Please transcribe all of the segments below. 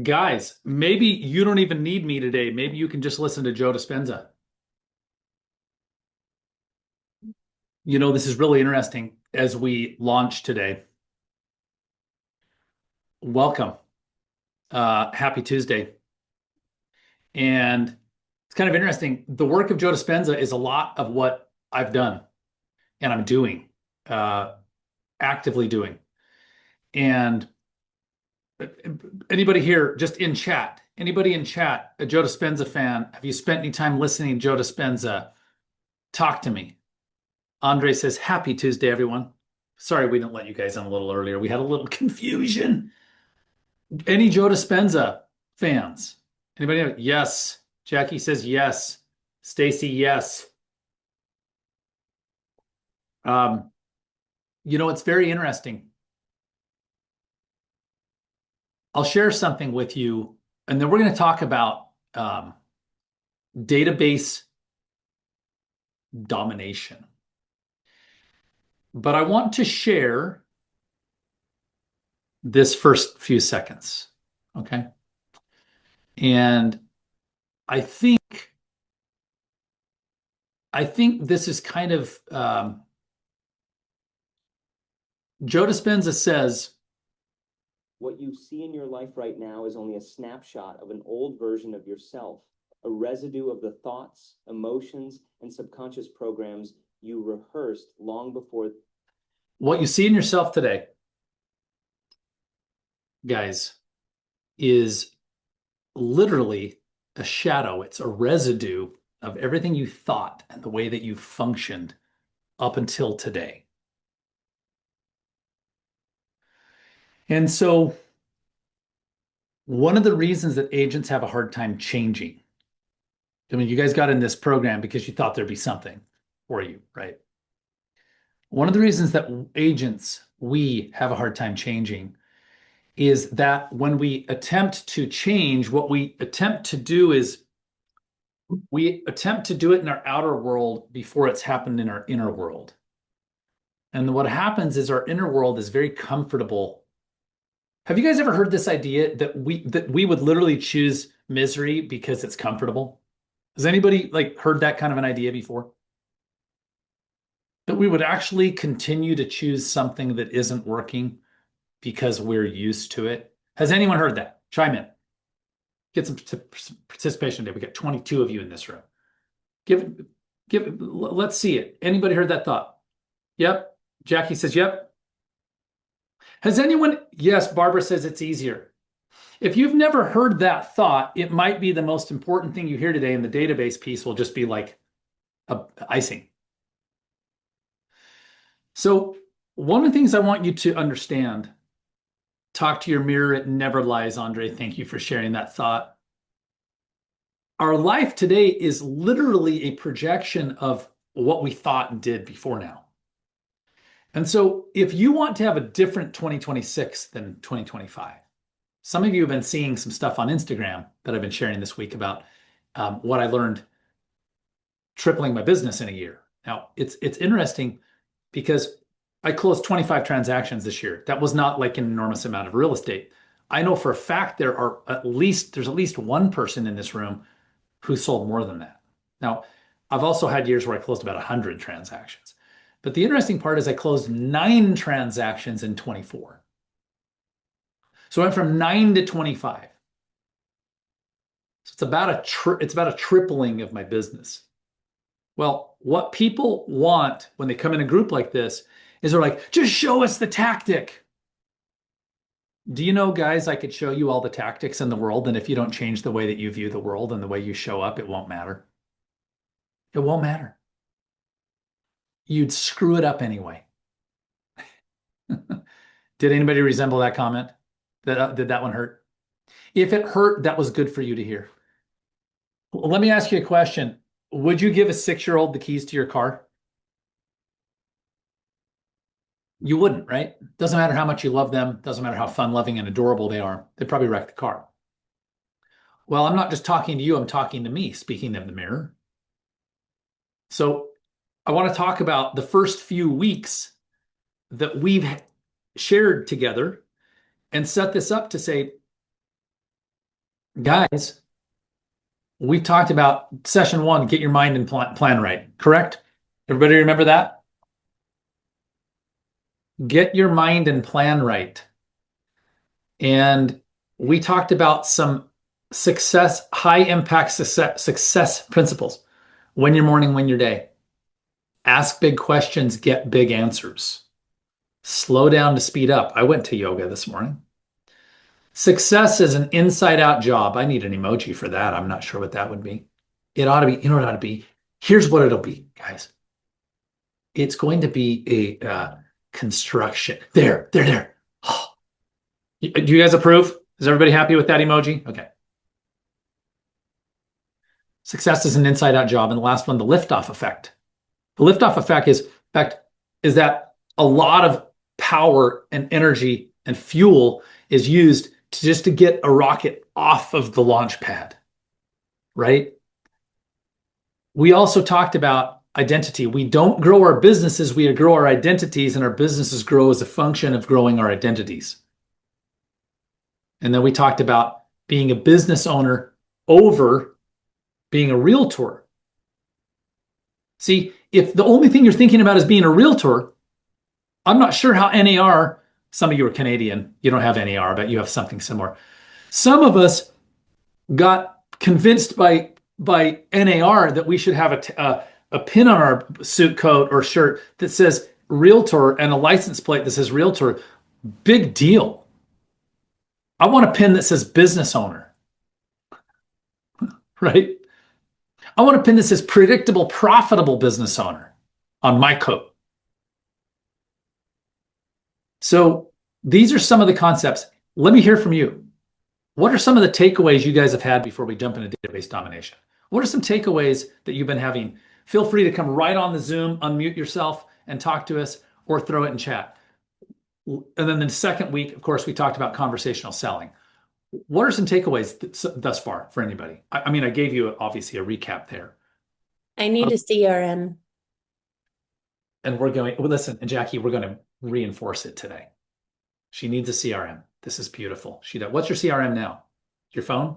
Guys, maybe you don't even need me today. Maybe you can just listen to Joe Dispenza. This is really interesting as we launch today. Welcome. Happy Tuesday. And it's kind of interesting. The work of Joe Dispenza is a lot of what I've done and I'm doing, uh, actively doing. And anybody here, just in chat, anybody in chat, a Joe Dispenza fan, have you spent any time listening to Joe Dispenza? Talk to me. Andre says, Happy Tuesday, everyone. Sorry we didn't let you guys in a little earlier. We had a little confusion. Any Joe Dispenza fans? Anybody know? Yes. Jackie says yes. Stacy, yes. Um, it's very interesting. I'll share something with you, and then we're going to talk about database domination. But I want to share this first few seconds. Okay. And I think this is kind of Joe Dispenza says, what you see in your life right now is only a snapshot of an old version of yourself, a residue of the thoughts, emotions, and subconscious programs you rehearsed long before. What you see in yourself today, guys, is literally a shadow. It's a residue of everything you thought and the way that you functioned up until today. And so one of the reasons that agents have a hard time changing, I mean, you guys got in this program because you thought there'd be something for you, right? One of the reasons that we have a hard time changing is that when we attempt to change, what we attempt to do is we attempt to do it in our outer world before it's happened in our inner world. And what happens is our inner world is very comfortable. Have you guys ever heard this idea that we would literally choose misery because it's comfortable? Has anybody heard that kind of an idea before? That we would actually continue to choose something that isn't working because we're used to it. Has anyone heard that? Chime in. Get some participation today. We got 22 of you in this room. Let's see it. Anybody heard that thought? Yep. Jackie says, yep. Has anyone? Yes, Barbara says it's easier. If you've never heard that thought, it might be the most important thing you hear today, and the database piece will just be like icing. So one of the things I want you to understand, talk to your mirror, it never lies, Andre. Thank you for sharing that thought. Our life today is literally a projection of what we thought and did before now. And so if you want to have a different 2026 than 2025, some of you have been seeing some stuff on Instagram that I've been sharing this week about what I learned tripling my business in a year. Now, it's interesting because I closed 25 transactions this year. That was not like an enormous amount of real estate. I know for a fact there's at least one person in this room who sold more than that. Now, I've also had years where I closed about 100 transactions. But the interesting part is I closed 9 transactions in 24. So I went from 9 to 25. So it's about a tripling of my business. Well, what people want when they come in a group like this is they're like, just show us the tactic. Do you know, guys, I could show you all the tactics in the world, and if you don't change the way that you view the world and the way you show up, it won't matter. It won't matter. You'd screw it up anyway. Did anybody resemble that comment? Did that one hurt? If it hurt, that was good for you to hear. Let me ask you a question. Would you give a 6-year-old the keys to your car? You wouldn't, right? Doesn't matter how much you love them. Doesn't matter how fun-loving and adorable they are. They'd probably wreck the car. Well, I'm not just talking to you. I'm talking to me, speaking of the mirror. So I want to talk about the first few weeks that we've shared together and set this up to say, Guys, we talked about session one, get your mind and plan right, correct? Everybody remember that? Get your mind and plan right. And we talked about some success, high impact success principles. Win your morning, win your day. Ask big questions, get big answers. Slow down to speed up. I went to yoga this morning. Success is an inside out job. I need an emoji for that. I'm not sure what that would be. It ought to be, you know what it ought to be? Here's what it'll be, guys. It's going to be a construction. There. Oh. Do you guys approve? Is everybody happy with that emoji? Okay. Success is an inside out job. And the last one, the liftoff effect. The liftoff effect is that a lot of power and energy and fuel is used to get a rocket off of the launch pad, right? We also talked about identity. We don't grow our businesses, we grow our identities, and our businesses grow as a function of growing our identities. And then we talked about being a business owner over being a realtor. See, if the only thing you're thinking about is being a realtor, I'm not sure how NAR, some of you are Canadian, you don't have NAR, but you have something similar. Some of us got convinced by NAR that we should have a pin on our suit coat or shirt that says realtor and a license plate that says realtor. Big deal. I want a pin that says business owner, right? I want a pin that says predictable, profitable business owner on my coat. So these are some of the concepts. Let me hear from you. What are some of the takeaways you guys have had before we jump into database domination? What are some takeaways that you've been having? Feel free to come right on the Zoom, unmute yourself and talk to us, or throw it in chat. And then the second week, of course, we talked about conversational selling. What are some takeaways thus far for anybody? I mean, I gave you obviously a recap there. I need a CRM. And we're going, well, listen, and Jackie, we're going to reinforce it today. She needs a CRM. This is beautiful. She does. What's your CRM now? Your phone?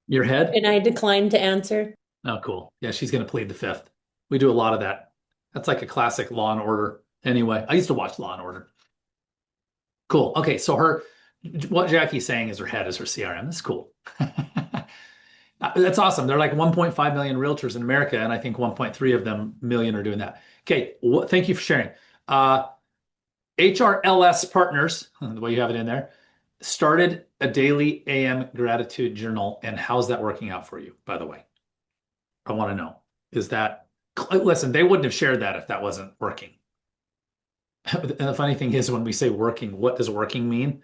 Your head? And I declined to answer. Oh, cool. Yeah, she's going to plead the fifth. We do a lot of that. That's like a classic Law and Order. Anyway, I used to watch Law and Order. Cool. Okay, so what Jackie's saying is her head is her CRM. That's cool. That's awesome. There are like 1.5 million realtors in America, and I think 1.3 of them million are doing that. Okay, thank you for sharing. HRLS Partners, the way you have it in there, started a daily AM gratitude journal. And how's that working out for you, by the way? I want to know. Listen, they wouldn't have shared that if that wasn't working. And the funny thing is, when we say working, what does working mean?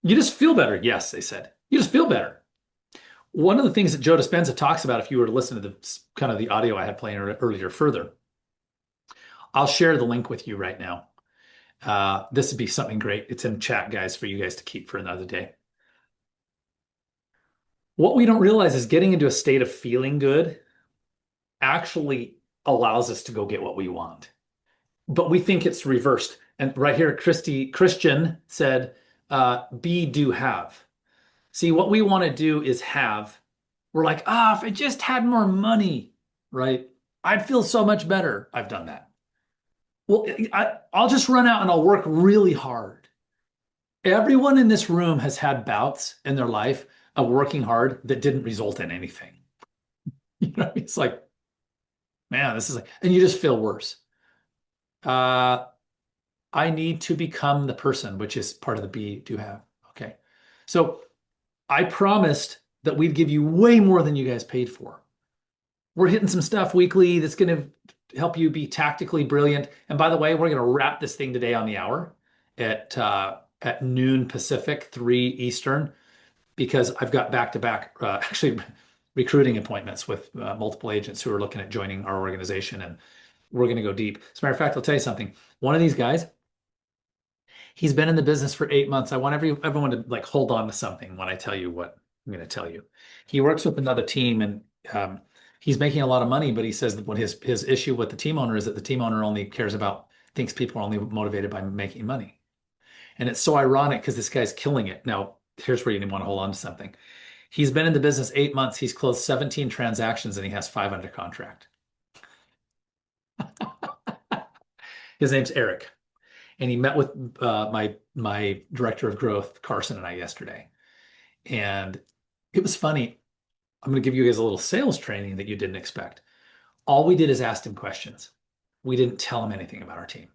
You just feel better. Yes, they said. You just feel better. One of the things that Joe Dispenza talks about, if you were to listen to the audio I had playing earlier further, I'll share the link with you right now. This would be something great. It's in chat, guys, for you guys to keep for another day. What we don't realize is getting into a state of feeling good actually allows us to go get what we want. But we think it's reversed. And right here, Christian said, be, do, have. See, what we want to do is have. We're like, if I just had more money, right? I'd feel so much better. I've done that. Well, I'll just run out and I'll work really hard. Everyone in this room has had bouts in their life of working hard that didn't result in anything. You know, it's like, man, this is like, and you just feel worse. I need to become the person, which is part of the be, do, have. Okay. So I promised that we'd give you way more than you guys paid for. We're hitting some stuff weekly that's going to help you be tactically brilliant. And by the way, we're going to wrap this thing today on the hour at noon Pacific, 3 Eastern, because I've got back-to-back actually recruiting appointments with multiple agents who are looking at joining our organization, and we're going to go deep. As a matter of fact, I'll tell you something. One of these guys, he's been in the business for 8 months. I want everyone to like hold on to something when I tell you what I'm going to tell you. He works with another team, and he's making a lot of money, but he says that what his issue with the team owner is that the team owner only thinks people are only motivated by making money. And it's so ironic because this guy's killing it. Now, here's where you want to hold on to something. He's been in the business 8 months. He's closed 17 transactions and he has 5 under contract. His name's Eric. And he met with my director of growth, Carson, and I yesterday. And it was funny. I'm going to give you guys a little sales training that you didn't expect. All we did is ask him questions. We didn't tell him anything about our team.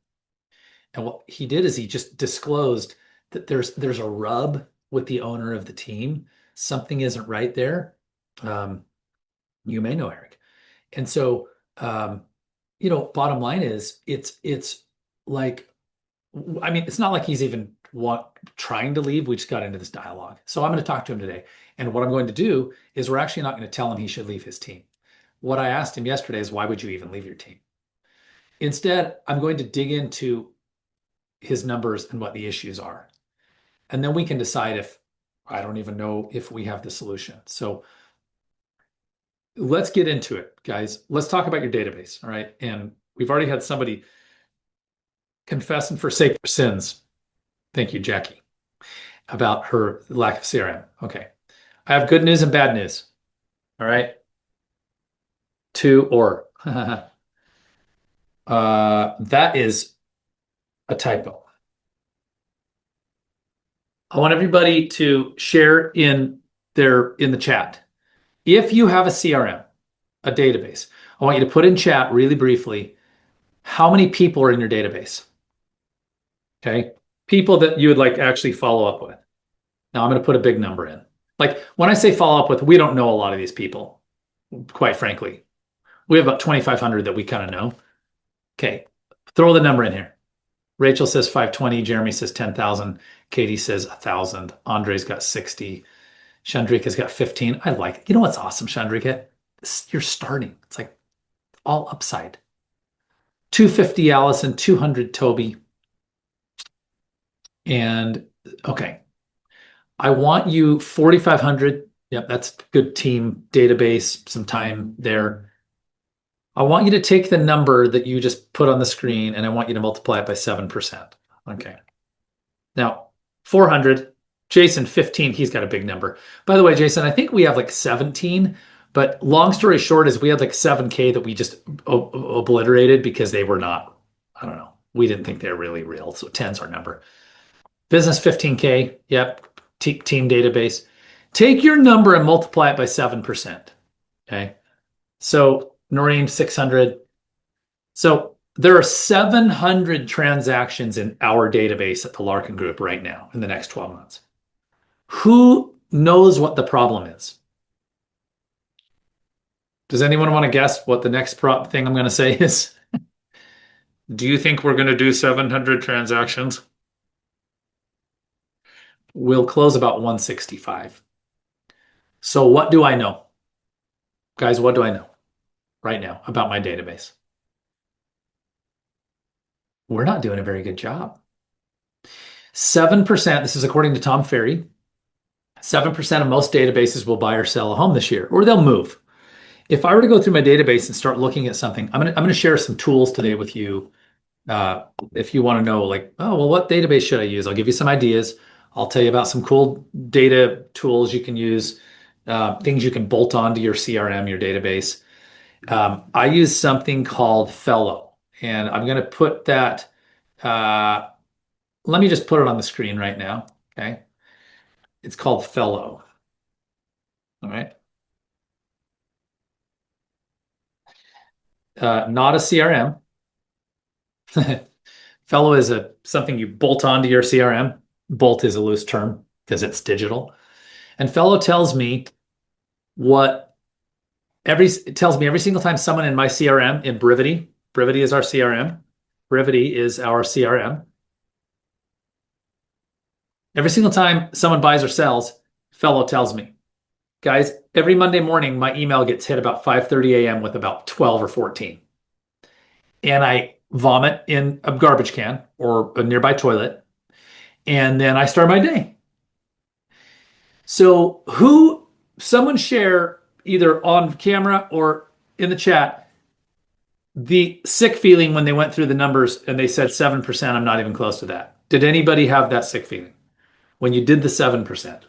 And what he did is he just disclosed that there's a rub with the owner of the team. Something isn't right there. You may know Eric. And so, bottom line is it's like, I mean, it's not like he's even trying to leave. We just got into this dialogue. So I'm going to talk to him today. And what I'm going to do is we're actually not going to tell him he should leave his team. What I asked him yesterday is, why would you even leave your team? Instead, I'm going to dig into his numbers and what the issues are. And then we can decide if, I don't even know if we have the solution. So let's get into it, guys. Let's talk about your database. All right. And we've already had somebody confess and forsake their sins. Thank you, Jackie, about her lack of CRM. Okay. I have good news and bad news. All right. That is a typo. I want everybody to share in the chat. If you have a CRM, a database, I want you to put in chat really briefly how many people are in your database. Okay. People that you would like actually follow up with. Now I'm going to put a big number in. Like when I say follow up with, we don't know a lot of these people, quite frankly. We have about 2,500 that we kind of know. Okay. Throw the number in here. Rachel says 520. Jeremy says 10,000. Katie says 1,000. Andre's got 60. Chandrika's got 15. I like it. You know what's awesome, Chandrika? You're starting. It's like all upside. 250 Allison, 200 Toby. And okay. I want you 4,500. Yep, that's good team database, some time there. I want you to take the number that you just put on the screen and I want you to multiply it by 7%. Okay. Now, 400, Jason, 15, he's got a big number. By the way, Jason, I think we have like 17, but long story short is we had like 7K that we just obliterated because they were not, I don't know. We didn't think they were really real. So 10's our number. Business 15K. Yep. Team database. Take your number and multiply it by 7%. Okay. So Noreen 600. So there are 700 transactions in our database at the Larkin Group right now in the next 12 months. Who knows what the problem is? Does anyone want to guess what the next thing I'm going to say is? Do you think we're going to do 700 transactions? We'll close about 165. So what do I know? Guys, what do I know right now about my database? We're not doing a very good job. 7%, this is according to Tom Ferry, 7% of most databases will buy or sell a home this year, or they'll move. If I were to go through my database and start looking at something, I'm gonna share some tools today with you. If you want to know, like, oh, well, what database should I use? I'll give you some ideas. I'll tell you about some cool data tools you can use, things you can bolt onto your CRM, your database. I use something called Fellow, and I'm going to put that. Let me just put it on the screen right now. Okay. It's called Fellow. All right. Not a CRM. Fellow is something you bolt onto your CRM. Bolt is a loose term because it's digital. And Fellow tells me it tells me every single time someone in my CRM in Brivity is our CRM. Brivity is our CRM. Every single time someone buys or sells, Fellow tells me, guys, every Monday morning, my email gets hit about 5:30 a.m. with about 12 or 14. And I vomit in a garbage can or a nearby toilet. And then I start my day. So someone share either on camera or in the chat, the sick feeling when they went through the numbers and they said 7%, I'm not even close to that. Did anybody have that sick feeling when you did the 7%?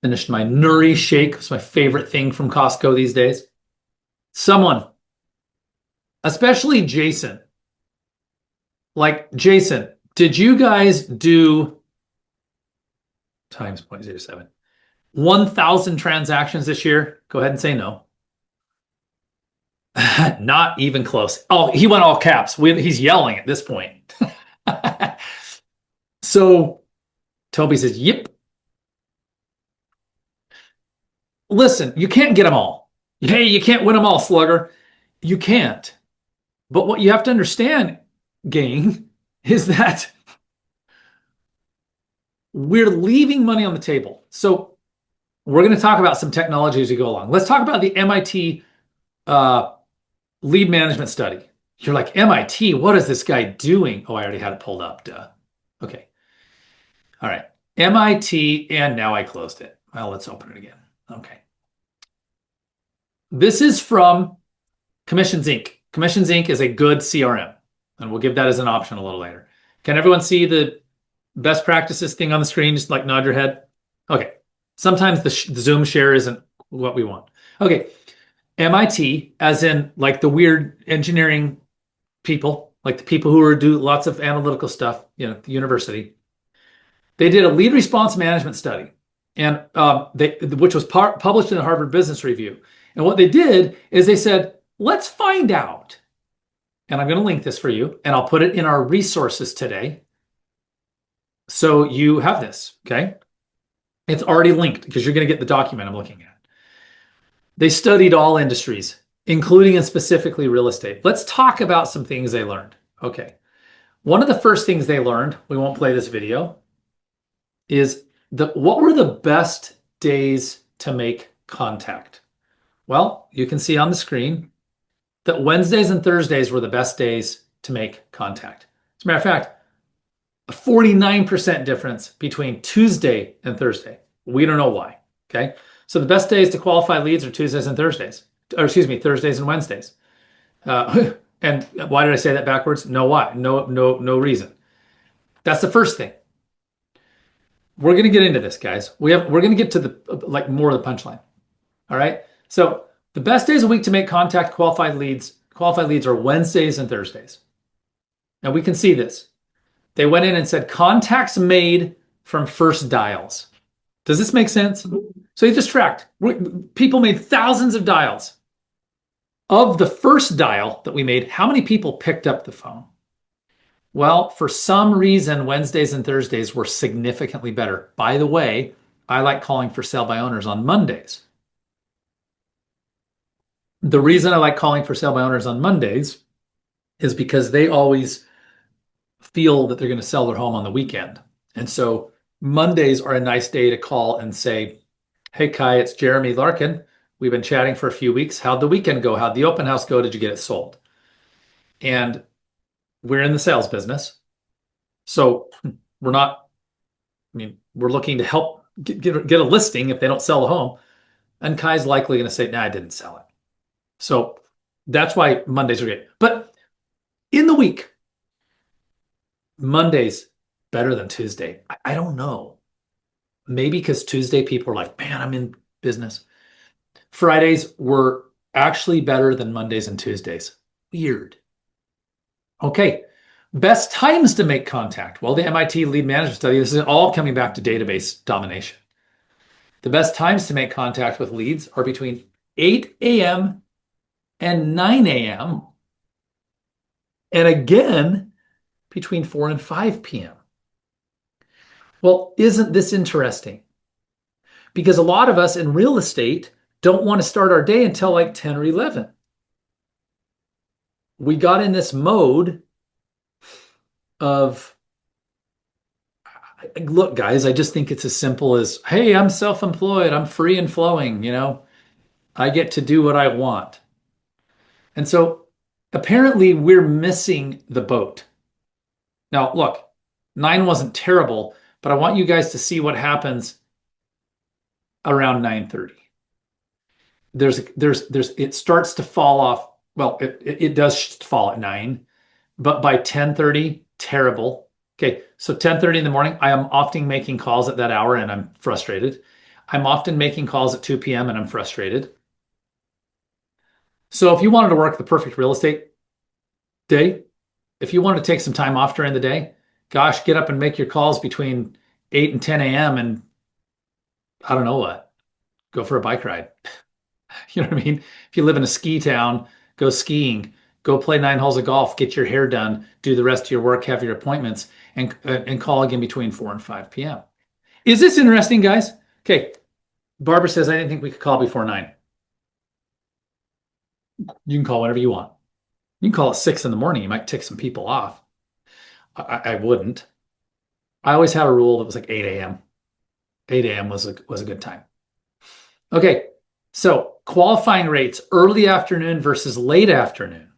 Finished my Nuri shake. It's my favorite thing from Costco these days. Someone, especially Jason, like Jason, did you guys do times 0.07? 1,000 transactions this year? Go ahead and say no. Not even close. Oh, he went all caps. He's yelling at this point. So Toby says, yep. Listen, you can't get them all. Hey, you can't win them all, slugger. You can't. But what you have to understand, gang, is that we're leaving money on the table. So we're going to talk about some technology as we go along. Let's talk about the MIT lead management study. You're like, MIT, what is this guy doing? Oh, I already had it pulled up. Duh. Okay. All right. MIT, and now I closed it. Well, let's open it again. Okay. This is from Commissions Inc. Commissions Inc. is a good CRM, and we'll give that as an option a little later. Can everyone see the best practices thing on the screen? Just like nod your head. Okay. Sometimes the Zoom share isn't what we want. Okay. MIT, as in like the weird engineering people, like the people who do lots of analytical stuff, the university. They did a lead response management study, and which was published in the Harvard Business Review. And what they did is they said, let's find out. And I'm going to link this for you, and I'll put it in our resources today. So you have this, okay? It's already linked because you're going to get the document I'm looking at. They studied all industries, including and specifically real estate. Let's talk about some things they learned. Okay. One of the first things they learned, we won't play this video, is what were the best days to make contact? Well, you can see on the screen that Wednesdays and Thursdays were the best days to make contact. As a matter of fact, a 49% difference between Tuesday and Thursday. We don't know why. Okay. So the best days to qualify leads are Tuesdays and Thursdays, or excuse me, Thursdays and Wednesdays. And why did I say that backwards? No, why? No reason. That's the first thing. We're going to get into this, guys. We're going to get to the more of the punchline. All right. So the best days a week to make contact qualified leads are Wednesdays and Thursdays. And we can see this. They went in and said contacts made from first dials. Does this make sense? So you just tracked. People made thousands of dials. Of the first dial that we made, how many people picked up the phone? Well, for some reason, Wednesdays and Thursdays were significantly better. By the way, I like calling for sale by owners on Mondays. The reason I like calling for sale by owners on Mondays is because they always feel that they're going to sell their home on the weekend. And so Mondays are a nice day to call and say, hey, Kai, it's Jeremy Larkin. We've been chatting for a few weeks. How'd the weekend go? How'd the open house go? Did you get it sold? And we're in the sales business. So we're looking to help get a listing if they don't sell a home. And Kai's likely going to say, nah, I didn't sell it. So that's why Mondays are great. But in the week, Monday's better than Tuesday. I don't know. Maybe because Tuesday people are like, man, I'm in business. Fridays were actually better than Mondays and Tuesdays. Weird. Okay. Best times to make contact. Well, the MIT lead management study, this is all coming back to database domination. The best times to make contact with leads are between 8 a.m. and 9 a.m. And again, between 4 and 5 p.m. Well, isn't this interesting? Because a lot of us in real estate don't want to start our day until like 10 or 11. We got in this mode of, look, guys, I just think it's as simple as, hey, I'm self-employed. I'm free and flowing. I get to do what I want. And so apparently we're missing the boat. Now, look, 9 wasn't terrible, but I want you guys to see what happens around 9:30. It starts to fall off. Well, it does fall at 9, but by 10:30, terrible. Okay, so 10:30 in the morning, I am often making calls at that hour and I'm frustrated. I'm often making calls at 2 p.m. and I'm frustrated. So if you wanted to work the perfect real estate day, if you wanted to take some time off during the day, gosh, get up and make your calls between 8 and 10 a.m. and I don't know what, go for a bike ride. You know what I mean? If you live in a ski town, go skiing, go play 9 holes of golf, get your hair done, do the rest of your work, have your appointments, and call again between 4 and 5 p.m. Is this interesting, guys? Okay. Barbara says, I didn't think we could call before 9. You can call whenever you want. You can call at 6 in the morning. You might tick some people off. I wouldn't. I always had a rule that was like 8 a.m. 8 a.m. was a good time. Okay. So qualifying rates, early afternoon versus late afternoon.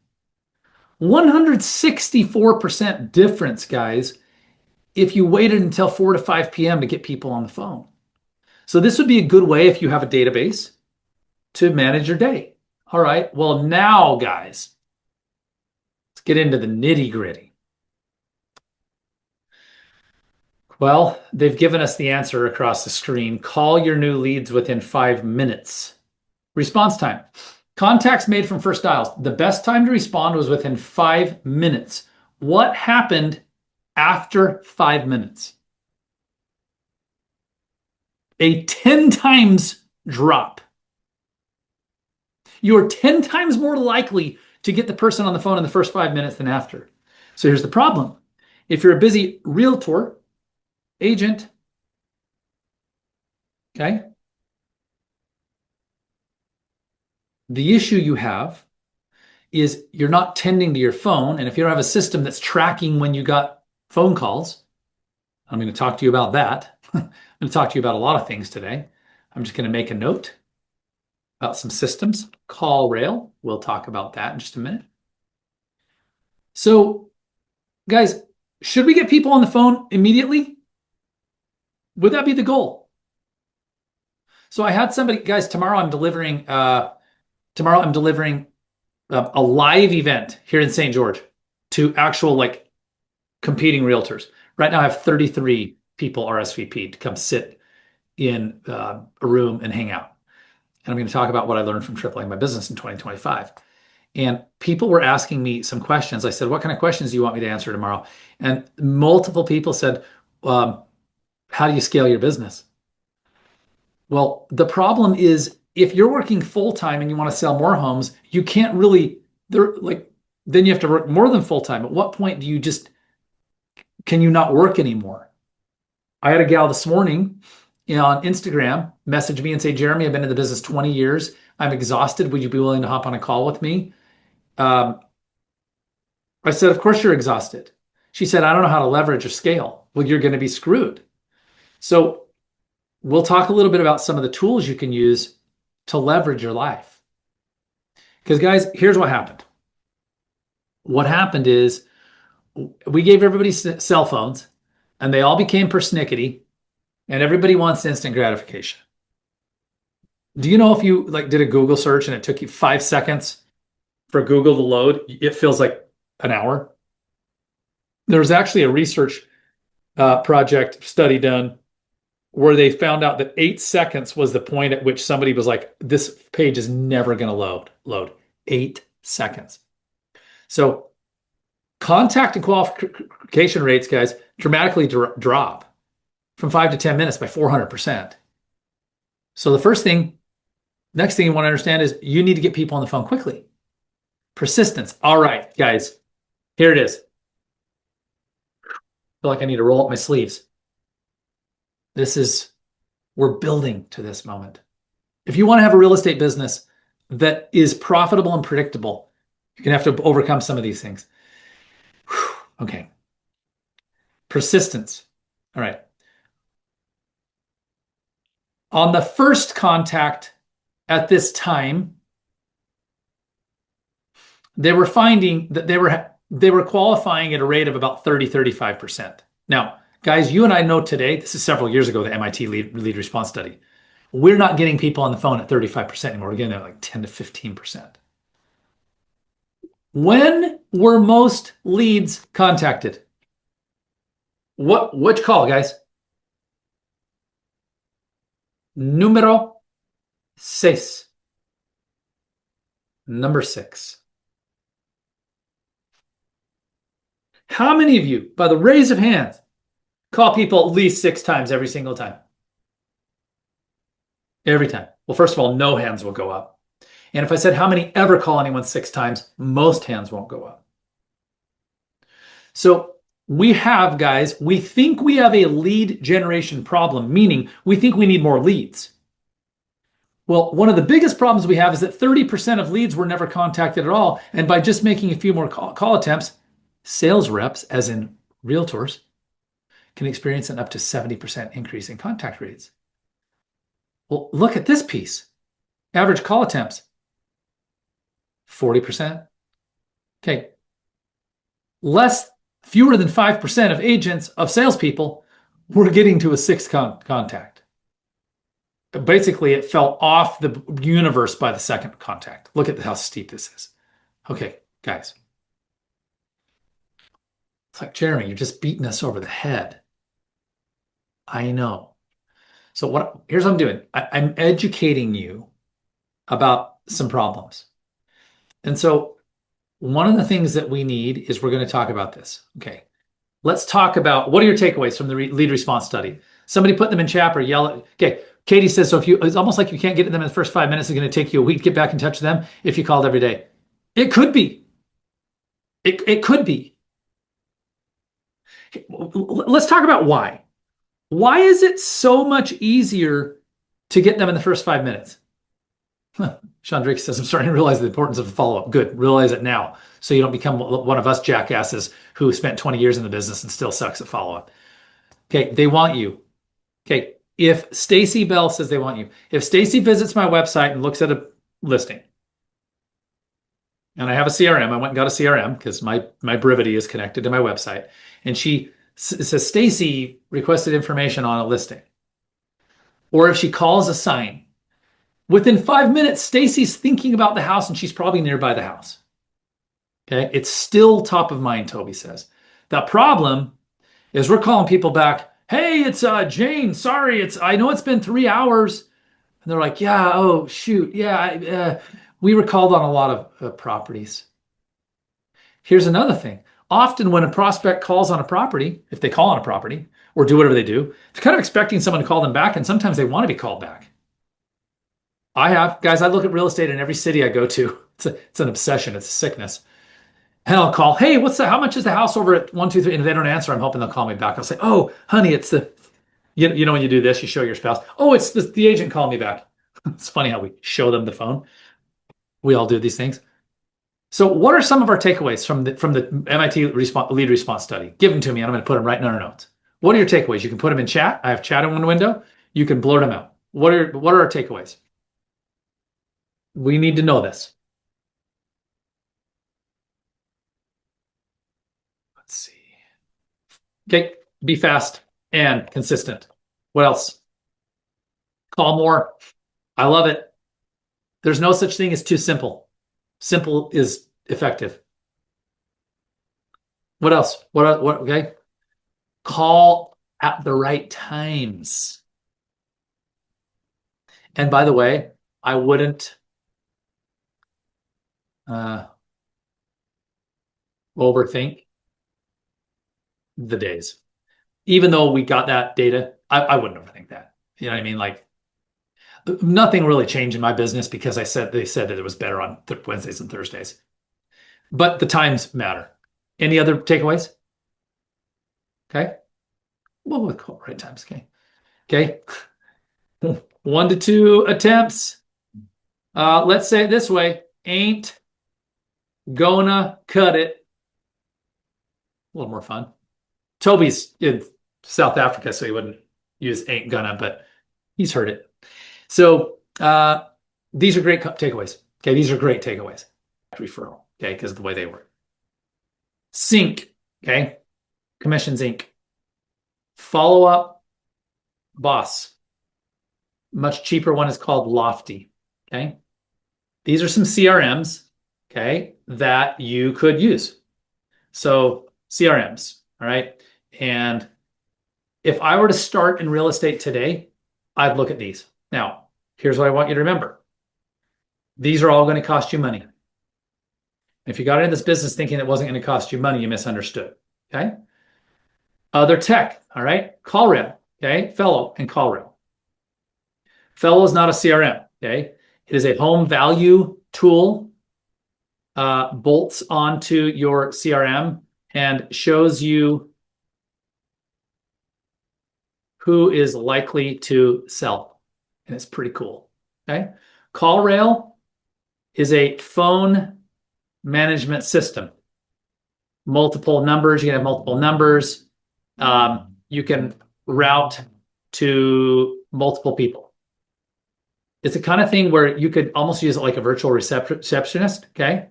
164% difference, guys, if you waited until 4 to 5 p.m. to get people on the phone. So this would be a good way if you have a database to manage your day. All right. Well, now, guys, let's get into the nitty gritty. Well, they've given us the answer across the screen. Call your new leads within 5 minutes. Response time. Contacts made from first dials. The best time to respond was within 5 minutes. What happened after 5 minutes? A 10 times drop. You're 10 times more likely to get the person on the phone in the first 5 minutes than after. So here's the problem. If you're a busy realtor, agent, okay, the issue you have is you're not tending to your phone. And if you don't have a system that's tracking when you got phone calls, I'm going to talk to you about that. I'm going to talk to you about a lot of things today. I'm just going to make a note about some systems. CallRail, we'll talk about that in just a minute. So, guys, should we get people on the phone immediately? Would that be the goal? So I had somebody, guys, tomorrow I'm delivering a live event here in St. George to actual like competing realtors. Right now I have 33 people RSVP'd to come sit in a room and hang out. And I'm going to talk about what I learned from tripling my business in 2025. And people were asking me some questions. I said, what kind of questions do you want me to answer tomorrow? And multiple people said, how do you scale your business? Well, the problem is if you're working full time and you want to sell more homes, you can't really, then you have to work more than full time. At what point can you not work anymore? I had a gal this morning on Instagram message me and say, Jeremy, I've been in the business 20 years. I'm exhausted. Would you be willing to hop on a call with me? I said, of course you're exhausted. She said, I don't know how to leverage or scale. Well, you're going to be screwed. So we'll talk a little bit about some of the tools you can use to leverage your life. Because guys, here's what happened. What happened is we gave everybody cell phones and they all became persnickety and everybody wants instant gratification. Do you know if you did a Google search and it took you 5 seconds for Google to load, it feels like an hour? There was actually a research project study done where they found out that 8 seconds was the point at which somebody was like, this page is never going to load. 8 seconds. So contact and qualification rates, guys, dramatically drop from 5 to 10 minutes by 400%. So the next thing you want to understand is you need to get people on the phone quickly. Persistence. All right, guys, here it is. I feel like I need to roll up my sleeves. We're building to this moment. If you want to have a real estate business that is profitable and predictable, you're going to have to overcome some of these things. Okay. Persistence. All right. On the first contact at this time, they were finding that they were qualifying at a rate of about 35%. Now, guys, you and I know today, this is several years ago, the MIT lead response study. We're not getting people on the phone at 35% anymore. We're getting them like 10 to 15%. When were most leads contacted? Which call, guys? Número 6. Number 6. How many of you, by the raise of hands, call people at least 6 times every single time? Every time. Well, first of all, no hands will go up. And if I said how many ever call anyone 6 times, most hands won't go up. So we have, guys, we think we have a lead generation problem, meaning we think we need more leads. Well, one of the biggest problems we have is that 30% of leads were never contacted at all. And by just making a few more call attempts, sales reps, as in realtors, can experience an up to 70% increase in contact rates. Well, look at this piece. Average call attempts, 40%. Okay. Fewer than 5% of agents, of salespeople, were getting to a 6th contact. Basically, it fell off the universe by the 2nd contact. Look at how steep this is. Okay, guys. It's like, Jeremy, you're just beating us over the head. I know. So here's what I'm doing. I'm educating you about some problems. And so one of the things that we need is we're going to talk about this. Okay. Let's talk about what are your takeaways from the lead response study? Somebody put them in chat or yell at. Okay. Katie says, so it's almost like you can't get to them in the first 5 minutes. It's going to take you a week to get back in touch with them if you called every day. It could be. It could be. Let's talk about why. Why is it so much easier to get them in the first 5 minutes? Sean Drake says, I'm starting to realize the importance of a follow-up. Good. Realize it now so you don't become one of us jackasses who spent 20 years in the business and still sucks at follow-up. Okay. They want you. Okay. If Stacy Bell says they want you, if Stacy visits my website and looks at a listing, and I have a CRM, I went and got a CRM because my Brivity is connected to my website, and she says, Stacy requested information on a listing. Or if she calls a sign, within 5 minutes, Stacy's thinking about the house and she's probably nearby the house. Okay. It's still top of mind, Toby says. The problem is we're calling people back. Hey, it's Jane. Sorry, I know it's been 3 hours. And they're like, yeah, oh, shoot. Yeah, we were called on a lot of properties. Here's another thing. Often when a prospect calls on a property, if they call on a property or do whatever they do, they're kind of expecting someone to call them back. And sometimes they want to be called back. Guys, I look at real estate in every city I go to. It's an obsession. It's a sickness. And I'll call, hey, how much is the house over at 123? And if they don't answer, I'm hoping they'll call me back. I'll say, oh, honey, it's you know, when you do this, you show your spouse, oh, it's the agent called me back. It's funny how we show them the phone. We all do these things. So what are some of our takeaways from the MIT lead response study? Give them to me, and I'm going to put them right in our notes. What are your takeaways? You can put them in chat. I have chat in one window. You can blurt them out. What are our takeaways? We need to know this. Let's see. Okay, be fast and consistent. What else? Call more. I love it. There's no such thing as too simple. Simple is effective. What else? What? Okay. Call at the right times. And by the way, I wouldn't overthink the days. Even though we got that data, I wouldn't overthink that. You know what I mean? Like, nothing really changed in my business because they said that it was better on Wednesdays and Thursdays. But the times matter. Any other takeaways? Okay. Well, we'll call right times. Okay. Okay. 1 to 2 attempts. Let's say it this way. Ain't gonna cut it. A little more fun. Toby's in South Africa, so he wouldn't use ain't gonna, but he's heard it. So these are great takeaways. Okay, these are great takeaways. Referral, okay, because of the way they work. Sync, okay, commissions Inc. Follow up, boss. Much cheaper one is called Lofty. Okay, these are some CRMs, okay, that you could use. So CRMs, all right, and if I were to start in real estate today, I'd look at these. Now, here's what I want you to remember. These are all going to cost you money. If you got into this business thinking it wasn't going to cost you money, you misunderstood. Okay. Other tech. All right. CallRail. Okay. Fellow and CallRail. Fellow is not a CRM. Okay. It is a home value tool, bolts onto your CRM and shows you who is likely to sell. And it's pretty cool. Okay. CallRail is a phone management system. Multiple numbers. You can have multiple numbers. You can route to multiple people. It's the kind of thing where you could almost use it like a virtual receptionist. Okay.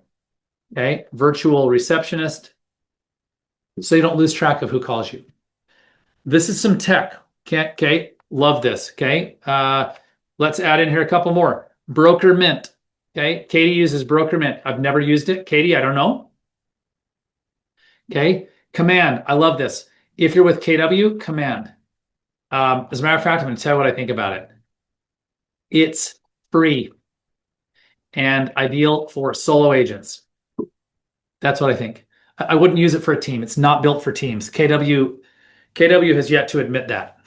Okay. Virtual receptionist. So you don't lose track of who calls you. This is some tech. Okay. Love this. Okay. Let's add in here a couple more. Broker Mint. Okay. Katie uses Broker Mint. I've never used it. Katie, I don't know. Okay. Command. I love this. If you're with KW, Command. As a matter of fact, I'm going to tell you what I think about it. It's free and ideal for solo agents. That's what I think. I wouldn't use it for a team. It's not built for teams. KW has yet to admit that.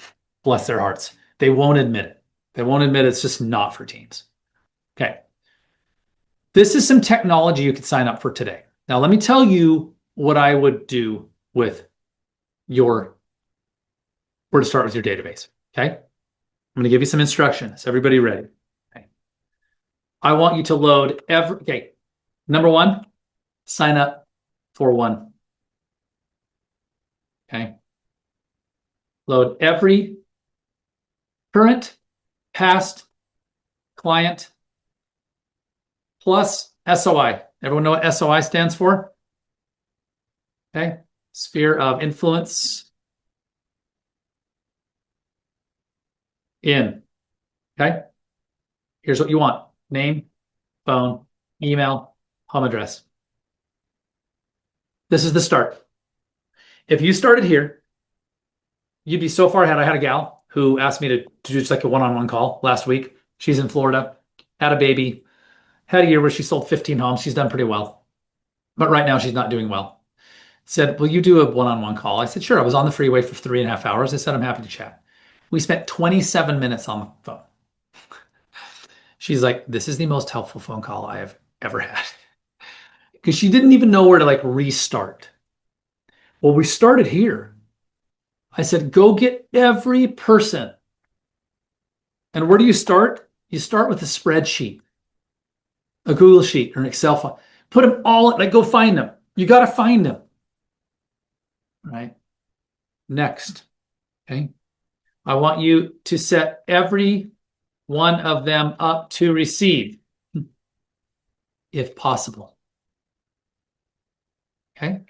Bless their hearts. They won't admit it. They won't admit it's just not for teams. Okay. This is some technology you could sign up for today. Now, let me tell you what I would do with where to start with your database. Okay. I'm going to give you some instructions. Everybody ready? Okay. I want you to load number one, sign up for one. Okay. Load every current, past client plus SOI. Everyone know what SOI stands for? Okay. Sphere of influence in. Okay. Here's what you want. Name, phone, email, home address. This is the start. If you started here, you'd be so far ahead. I had a gal who asked me to do just like a one-on-one call last week. She's in Florida, had a baby, had a year where she sold 15 homes. She's done pretty well. But right now she's not doing well. Said, will you do a one-on-one call? I said, sure. I was on the freeway for 3.5 hours. I said, I'm happy to chat. We spent 27 minutes on the phone. She's like, this is the most helpful phone call I have ever had. Because she didn't even know where to like restart. Well, we started here. I said, go get every person. And where do you start? You start with a spreadsheet, a Google sheet or an Excel file. Put them all, like go find them. You got to find them. Right? Next. Okay. I want you to set every one of them up to receive, if possible. Okay.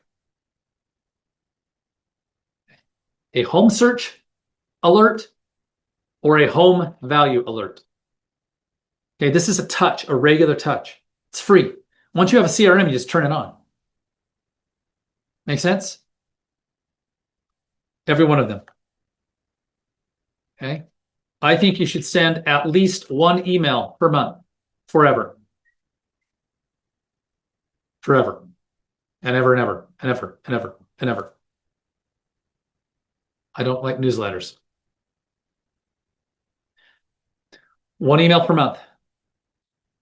A home search alert or a home value alert. Okay, this is a regular touch. It's free. Once you have a CRM, you just turn it on. Make sense? Every one of them. Okay. I think you should send at least one email per month forever. Forever. And ever and ever and ever and ever and ever. I don't like newsletters. One email per month.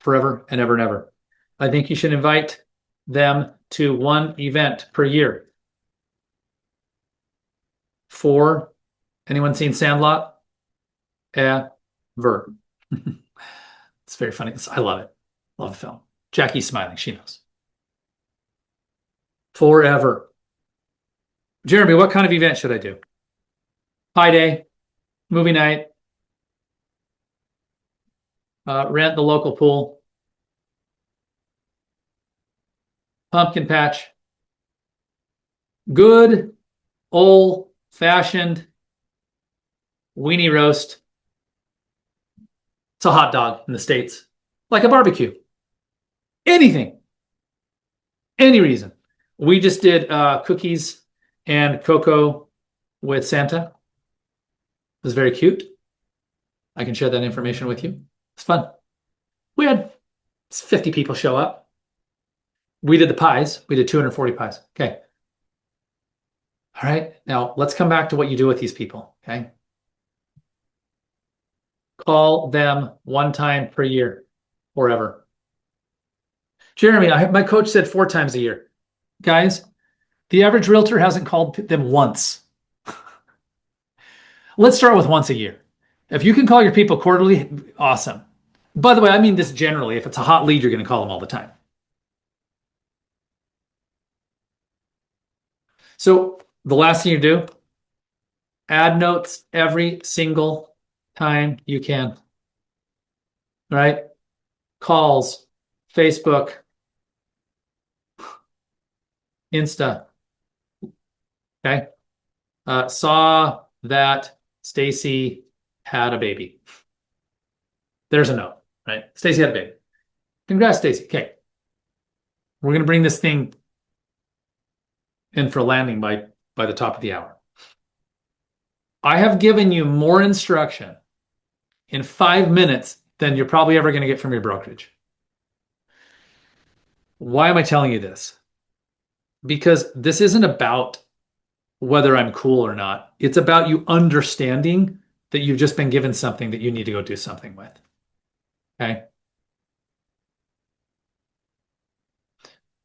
Forever and ever and ever. I think you should invite them to one event per year. For anyone seen Sandlot? Ever. It's very funny. I love it. Love the film. Jackie's smiling. She knows. Forever. Jeremy, what kind of event should I do? Pie day, movie night, rent the local pool, pumpkin patch, good old-fashioned weenie roast. It's a hot dog in the States, like a barbecue. Anything, any reason. We just did cookies and cocoa with Santa. It was very cute. I can share that information with you. It's fun. We had 50 people show up. We did the pies. We did 240 pies. Okay. All right. Now let's come back to what you do with these people. Okay. Call them one time per year, forever. Jeremy, my coach said 4 times a year. Guys, the average realtor hasn't called them once. Let's start with once a year. If you can call your people quarterly, awesome. By the way, I mean this generally. If it's a hot lead, you're going to call them all the time. So the last thing you do, add notes every single time you can. All right? Calls, Facebook, Insta. Okay. Saw that Stacy had a baby. There's a note, right? Stacy had a baby. Congrats, Stacy. Okay. We're going to bring this thing in for landing by the top of the hour. I have given you more instruction in 5 minutes than you're probably ever going to get from your brokerage. Why am I telling you this? Because this isn't about whether I'm cool or not. It's about you understanding that you've just been given something that you need to go do something with. Okay.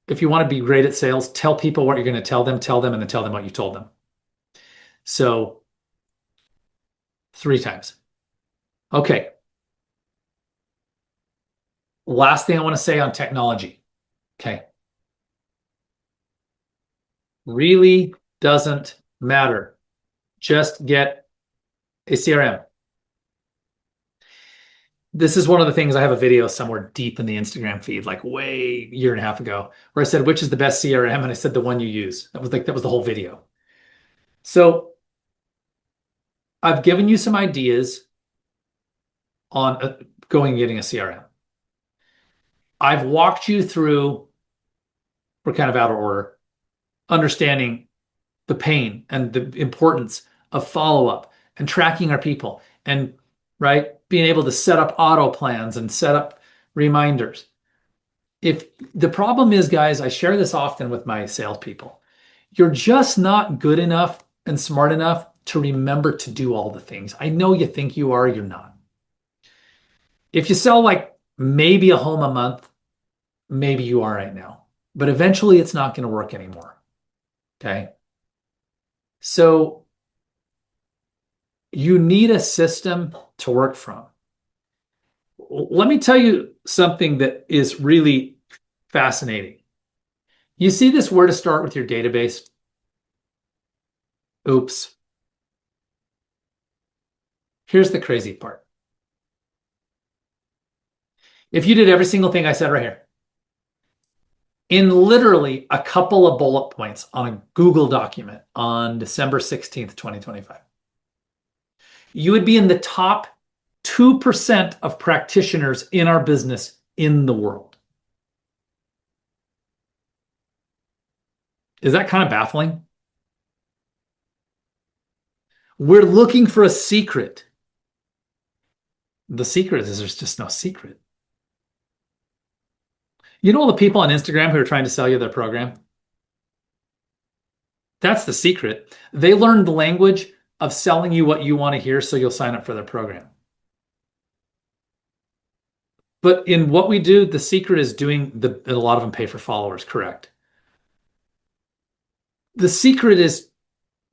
If you want to be great at sales, tell people what you're going to tell them, and then tell them what you told them. So 3 times. Okay. Last thing I want to say on technology. Okay. Really doesn't matter. Just get a CRM. This is one of the things. I have a video somewhere deep in the Instagram feed, like way a year and a half ago, where I said, which is the best CRM? And I said, the one you use. That was the whole video. So I've given you some ideas on going and getting a CRM. I've walked you through, we're kind of out of order, understanding the pain and the importance of follow-up and tracking our people and, right, being able to set up auto plans and set up reminders. If the problem is, guys, I share this often with my salespeople, you're just not good enough and smart enough to remember to do all the things. I know you think you are, you're not. If you sell like maybe a home a month, maybe you are right now, but eventually it's not going to work anymore. Okay. So you need a system to work from. Let me tell you something that is really fascinating. You see this where to start with your database? Oops. Here's the crazy part. If you did every single thing I said right here, in literally a couple of bullet points on a Google document on December 16th, 2025, you would be in the top 2% of practitioners in our business in the world. Is that kind of baffling? We're looking for a secret. The secret is there's just no secret. You know all the people on Instagram who are trying to sell you their program? That's the secret. They learned the language of selling you what you want to hear so you'll sign up for their program. But in what we do, the secret is a lot of them pay for followers, correct? The secret is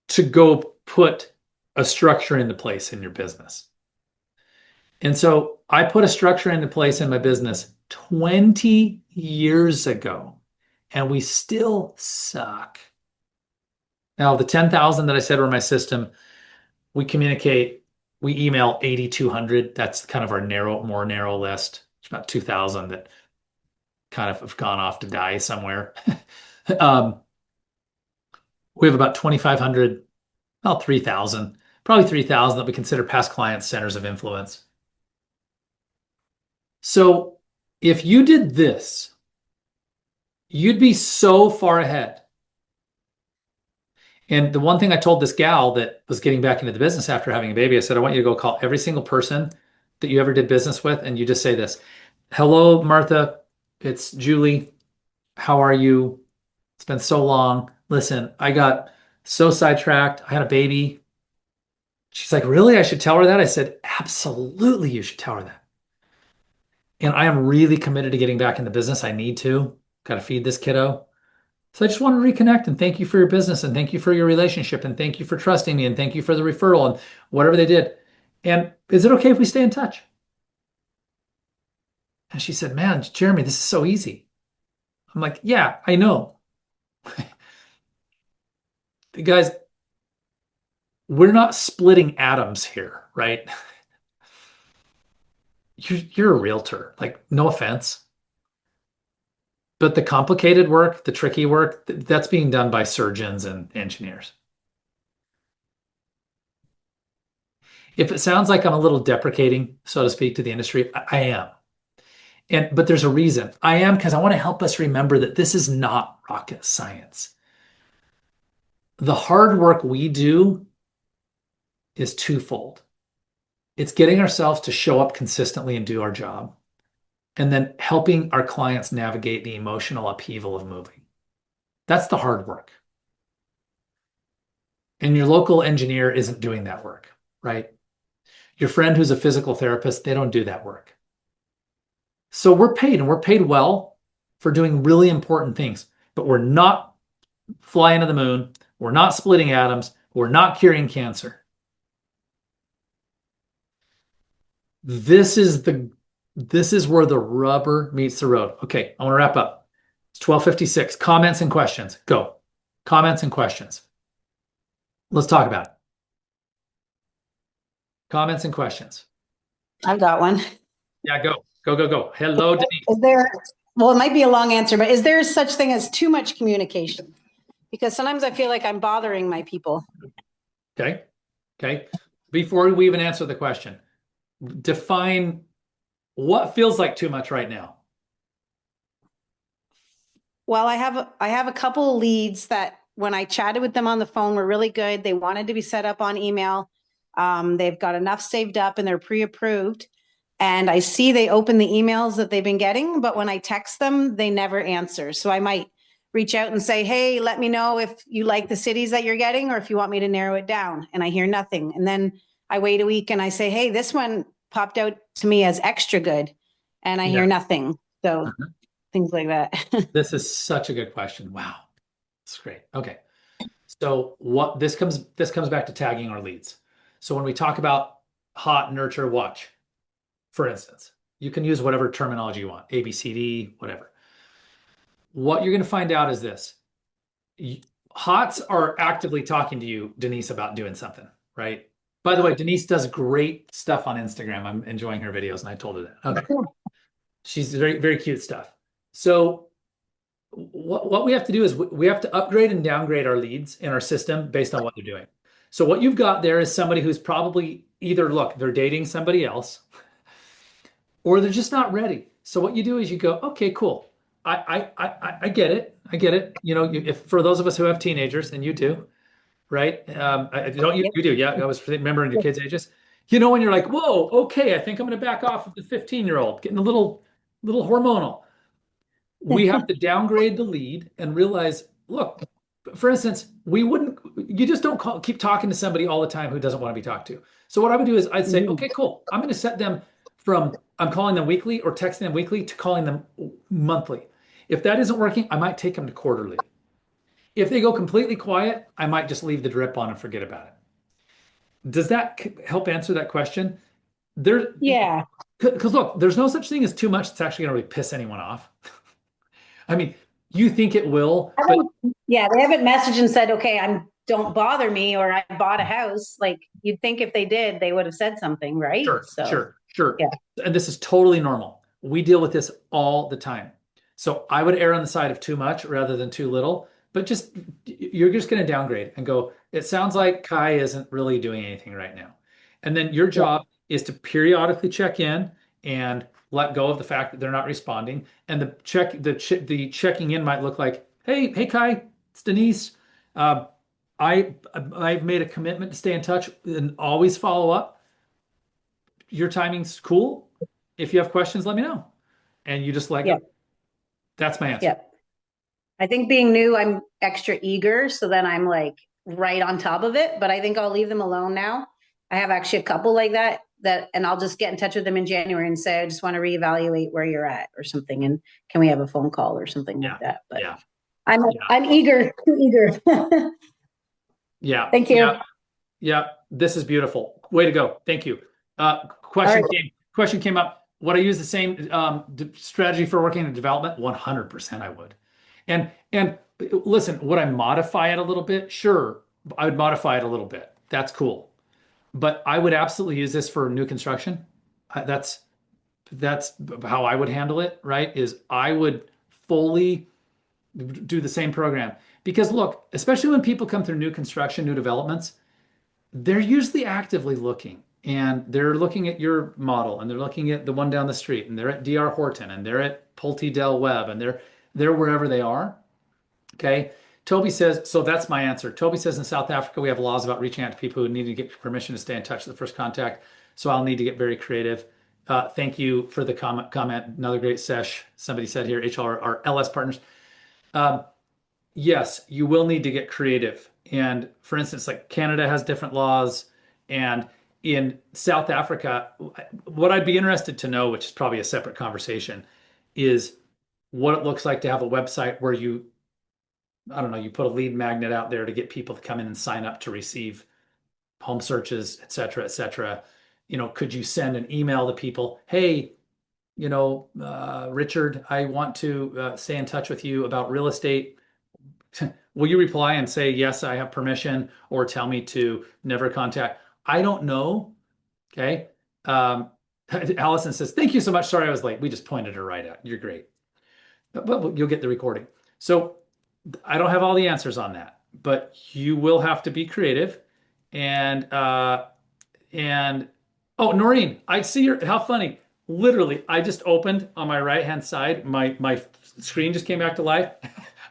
to go put a structure into place in your business. And so I put a structure into place in my business 20 years ago, and we still suck. Now, the 10,000 that I said were my system, we communicate, we email 8,200. That's kind of our more narrow list. It's about 2,000 that kind of have gone off to die somewhere. We have about 2,500, about 3,000, probably 3,000 that we consider past clients, centers of influence. So if you did this, you'd be so far ahead. And the one thing I told this gal that was getting back into the business after having a baby, I said, I want you to go call every single person that you ever did business with, and you just say this: "Hello, Martha. It's Julie. How are you? It's been so long. Listen, I got so sidetracked. I had a baby." She's like, "Really? I should tell her that?" I said, "Absolutely, you should tell her that. And I am really committed to getting back in the business. I need to. Got to feed this kiddo. So I just want to reconnect and thank you for your business and thank you for your relationship and thank you for trusting me and thank you for the referral and whatever they did. And is it okay if we stay in touch?" And she said, "Man, Jeremy, this is so easy." I'm like, "Yeah, I know. Guys, we're not splitting atoms here, right? You're a realtor. Like, no offense. But the complicated work, the tricky work, that's being done by surgeons and engineers. If it sounds like I'm a little deprecating, so to speak, to the industry, I am. But there's a reason. I am because I want to help us remember that this is not rocket science. The hard work we do is twofold. It's getting ourselves to show up consistently and do our job, and then helping our clients navigate the emotional upheaval of moving. That's the hard work. And your local engineer isn't doing that work, right? Your friend who's a physical therapist, they don't do that work. So we're paid and we're paid well for doing really important things, but we're not flying to the moon. We're not splitting atoms. We're not curing cancer. This is where the rubber meets the road. Okay, I want to wrap up. It's 12:56. Comments and questions. Go. Comments and questions. Let's talk about it. Comments and questions. I've got one. Yeah, go. Go, go, go. Hello, Denise. Is there, well, it might be a long answer, but is there such thing as too much communication? Because sometimes I feel like I'm bothering my people. Okay. Okay. Before we even answer the question, define what feels like too much right now. Well, I have a couple leads that when I chatted with them on the phone were really good. They wanted to be set up on email. They've got enough saved up and they're pre-approved. And I see they open the emails that they've been getting, but when I text them, they never answer. So I might reach out and say, "Hey, let me know if you like the cities that you're getting or if you want me to narrow it down." And I hear nothing. And then I wait a week and I say, "Hey, this one popped out to me as extra good." And I hear nothing. So things like that. This is such a good question. Wow. That's great. Okay. So what this comes back to tagging our leads. So when we talk about hot, nurture, watch, for instance, you can use whatever terminology you want, ABCD, whatever. What you're going to find out is this. Hots are actively talking to you, Denise, about doing something, right? By the way, Denise does great stuff on Instagram. I'm enjoying her videos, and I told her that. Okay. She's very, very cute stuff. So what we have to do is we have to upgrade and downgrade our leads in our system based on what they're doing. So what you've got there is somebody who's probably either, look, they're dating somebody else, or they're just not ready. So what you do is you go, "Okay, cool. I get it. I get it. You know, if for those of us who have teenagers, and you do, right? Don't you? Yep. You do, yeah. I was remembering your kids' ages. You know, when you're like, "Whoa, okay, I think I'm going to back off of the 15-year-old, getting a little hormonal." We have to downgrade the lead and realize, look, for instance, you just don't keep talking to somebody all the time who doesn't want to be talked to. So what I would do is I'd say, "Okay, cool. I'm going to set them from I'm calling them weekly or texting them weekly to calling them monthly. If that isn't working, I might take them to quarterly. If they go completely quiet, I might just leave the drip on and forget about it." Does that help answer that question? Yeah. Because look, there's no such thing as too much that's actually going to really piss anyone off. I mean, you think it will, but Yeah, they haven't messaged and said, "Okay, don't bother me," or "I bought a house." Like you'd think if they did, they would have said something, right? sure, So sure, sure. yeah. And this is totally normal. We deal with this all the time. So I would err on the side of too much rather than too little, but you're just going to downgrade and go, "It sounds like Kai isn't really doing anything right now." And then your Yeah. job is to periodically check in and let go of the fact that they're not responding. And the checking in might look like, "Hey, Kai, it's Denise. Uh, I've made a commitment to stay in touch and always follow up. your timing's cool. If you have questions, let me know. And you just let Yeah. go. That's my answer. Yeah. I think being new, I'm extra eager. So then I'm like right on top of it, but I think I'll leave them alone now. I have actually a couple like that, and I'll just get in touch with them in January and say, I just want to reevaluate where you're at or something. And can we have a phone call or something Yeah. like that? But Yeah. I'm, Yeah. I'm eager, too eager. Yeah. Thank Yeah. you. Yeah. This is beautiful. Way to go. Thank you. All right. Question came up. Would I use the same strategy for working in development? 100% I would. And listen, would I modify it a little bit? Sure, I would modify it a little bit. That's cool. But I would absolutely use this for new construction. That's how I would handle it, right? Is I would fully do the same program. Because look, especially when people come through new construction, new developments, they're usually actively looking and they're looking at your model and they're looking at the one down the street and they're at DR Horton and they're at Pulte Del Webb and they're wherever they are. Okay. Toby says, so that's my answer. Toby says in South Africa, we have laws about reaching out to people who need to get permission to stay in touch at the first contact. So I'll need to get very creative. Thank you for the comment. Another great sesh. Somebody said here, HR, our LS partners. Um, yes, you will need to get creative. And for instance, like Canada has different laws. And in South Africa, what I'd be interested to know, which is probably a separate conversation, is what it looks like to have a website where I don't know, you put a lead magnet out there to get people to come in and sign up to receive home searches, et cetera, et cetera. Could you send an email to people? Hey, Richard, I want to stay in touch with you about real estate. Will you reply and say, yes, I have permission, or tell me to never contact? I don't know. Okay. Um, Allison says, thank you so much. Sorry I was late. We just pointed her right out. You're great. But you'll get the recording. So I don't have all the answers on that, but you will have to be creative. And oh, Noreen, I see your how funny. Literally, I just opened on my right hand side. My screen just came back to life,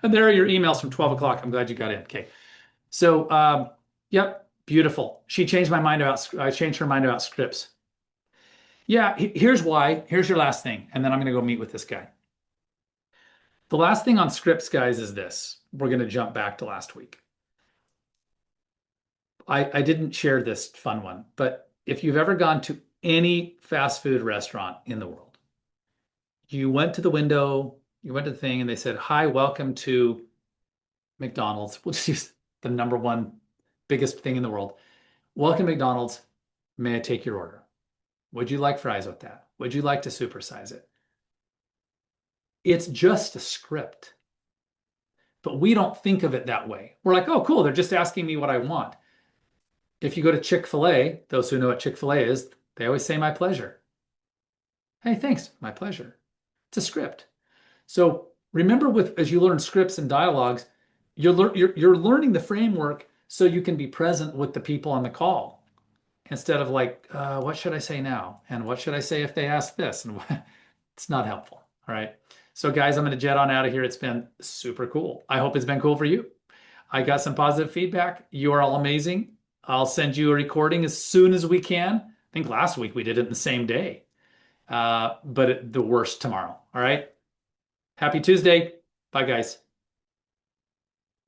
and there are your emails from 12 o'clock. I'm glad you got in. Okay, so yep, beautiful. I changed her mind about scripts. Yeah, here's why. Here's your last thing, and then I'm gonna go meet with this guy. The last thing on scripts, guys, is this. We're gonna jump back to last week. I didn't share this fun one, but if you've ever gone to any fast food restaurant in the world, you went to the window, you went to the thing, and they said, "Hi, welcome to McDonald's." We'll just use the number one biggest thing in the world. Welcome to McDonald's. May I take your order? Would you like fries with that? Would you like to supersize it? It's just a script, but we don't think of it that way. We're like, oh, cool. They're just asking me what I want. If you go to Chick-fil-A, those who know what Chick-fil-A is, they always say, my pleasure. Hey, thanks, my pleasure. It's a script. So remember, as you learn scripts and dialogues, you're learning the framework so you can be present with the people on the call instead of like, what should I say now? And what should I say if they ask this? And it's not helpful. All right. So guys, I'm going to jet on out of here. It's been super cool. I hope it's been cool for you. I got some positive feedback. You are all amazing. I'll send you a recording as soon as we can. I think last week we did it in the same day, but the worst tomorrow. All right. Happy Tuesday. Bye, guys.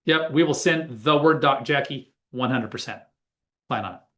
Yep, we will send the Word doc, Jackie, 100%. Plan on it.